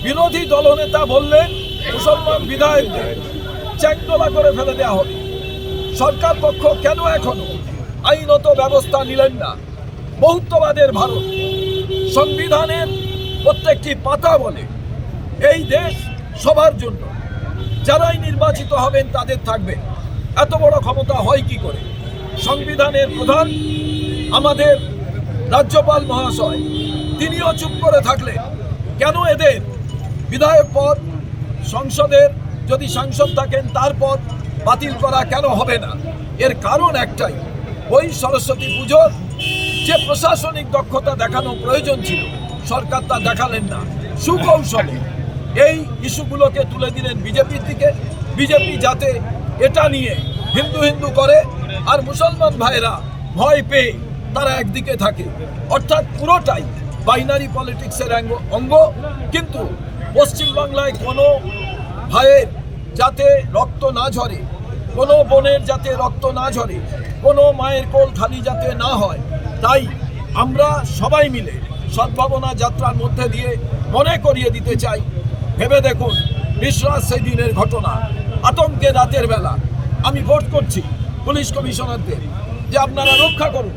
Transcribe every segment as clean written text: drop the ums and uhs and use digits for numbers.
বিরোধী দলনেতা বললেন মুসলমান বিধায়কদের চ্যাংদোলা করে ফেলে দেওয়া হবে। সরকার পক্ষ কেন এখনো আইনত ব্যবস্থা নিলেন না? বহুত্ববাদের ভারত সংবিধানের প্রত্যেকটি পাতা বলে এই দেশ সবার জন্য, যারাই নির্বাচিত হবেন তাদের থাকবে। এত বড় ক্ষমতা হয় কি করে? সংবিধানের প্রধান আমাদের রাজ্যপাল মহাশয়, তিনিও চুপ করে থাকলেন। কেন এদের বিধায়ক পদ, সংসদের যদি সাংসদ থাকেন তার পদ বাতিল করা কেন হবে না? এর কারণ একটাই, ওই সরস্বতী পুজোর যে প্রশাসনিক দক্ষতা দেখানো প্রয়োজন ছিল সরকার তা দেখালেন না। সুকৌশলে এই ইস্যুগুলোকে তুলে দিলেন বিজেপির দিকে। বিজেপি যাতে এটা নিয়ে হিন্দু হিন্দু করে আর মুসলমান ভাইরা ভয় পেয়ে তারা একদিকে থাকে, অর্থাৎ পুরোটাই বাইনারি পলিটিক্সের অঙ্গ। কিন্তু পশ্চিমবাংলায় কোনো ভাইয়ের যাতে রক্ত না ঝরে, কোনো বোনের যাতে রক্ত না ঝরে, কোনো মায়ের কোল খালি যাতে না হয়, তাই আমরা সবাই মিলে সদ্ভাবনা যাত্রার মধ্যে দিয়ে মনে করিয়ে দিতে চাই, ভেবে দেখুন বিশ্বাস সেদিনের ঘটনা, আতঙ্কে রাতের বেলা আমি ভোট করছি পুলিশ কমিশনারদের যে আপনারা রক্ষা করুন,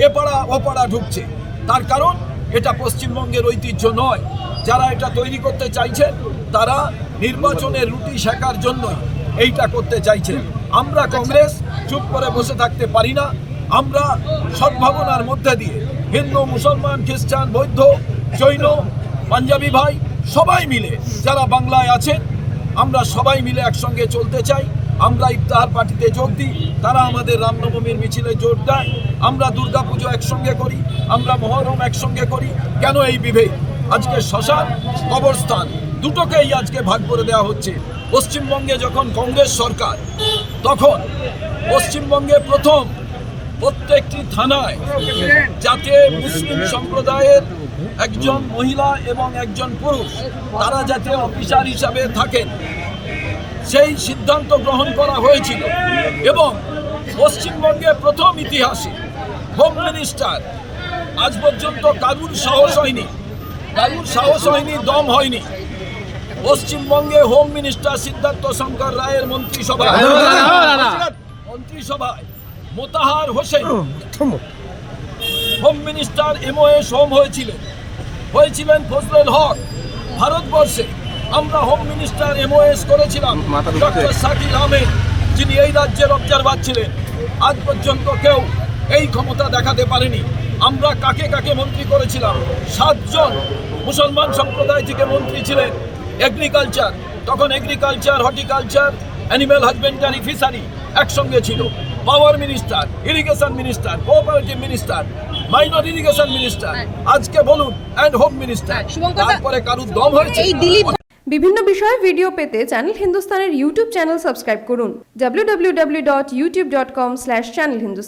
এ পাড়া ও পাড়া ঢুকছে। তার কারণ এটা পশ্চিমবঙ্গের ঐতিহ্য নয়। যারা এটা তৈরি করতে চাইছেন তারা নির্বাচনের রুটি শেখার জন্যই এইটা করতে চাইছেন। আমরা কংগ্রেস চুপ করে বসে থাকতে পারি না। আমরা সদ্ভাবনার মধ্যে দিয়ে হিন্দু, মুসলমান, খ্রিস্টান, বৌদ্ধ, জৈন, পাঞ্জাবি ভাই সবাই মিলে যারা বাংলায় আছেন আমরা সবাই মিলে একসঙ্গে চলতে চাই। আমরা ইফতার পার্টিতে যোগ দিই, তারা আমাদের রামনবমীর মিছিলে জোর দেয়। আমরা দুর্গাপুজো একসঙ্গে করি, আমরা মহরম একসঙ্গে করি। কেন এই বিভেদ? আজকে শ্মশান, কবরস্থান দুটোকেই আজকে ভাগ করে দেওয়া হচ্ছে। পশ্চিমবঙ্গে যখন কংগ্রেস সরকার, তখন পশ্চিমবঙ্গে প্রথম প্রত্যেকটি থানায় যাতে মুসলিম সম্প্রদায়ের একজন মহিলা এবং একজন পুরুষ তারা যাতে অফিসার হিসাবে থাকেন সেই সিদ্ধান্ত গ্রহণ করা হয়েছিল। এবং পশ্চিমবঙ্গে প্রথম ইতিহাসে হোম মিনিস্টার, আজ পর্যন্ত কারুর সাহস হয়নি, দম হয়নি। পশ্চিমবঙ্গে হোম মিনিস্টার সিদ্ধার্থ শঙ্কর রায়ের মন্ত্রিসভায় Motahar Hossain home minister, MOS home হয়েছিলেন ফজলুল হক। ভারতবর্ষে আমরা হোম মিনিস্টার MOS করেছিলাম ডক্টর শাকিল আহমেদ, যিনি এই রাজ্যের অবজারভার ছিলেন। আজ পর্যন্ত কেউ এই ক্ষমতা দেখাতে পারেনি। আমরা কাকে কাকে মন্ত্রী করেছিলাম? 7 জন মুসলমান সম্প্রদায় থেকে মন্ত্রী ছিলেন। এগ্রিকালচার, তখন agriculture, horticulture, animal husbandry, fishery একসঙ্গে ছিল। Power minister, irrigation minister, cooperative minister, minor irrigation minister, আজকে বলুন অ্যান্ড হোম মিনিস্টার। তারপরে কারুর দম হয়েছে? বিভিন্ন বিষয়ে ভিডিও পেতে চ্যানেল হিন্দুস্তানের ইউটিউব চ্যানেল সাবস্ক্রাইব করুন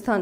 www.youtube.com/channelhindustan।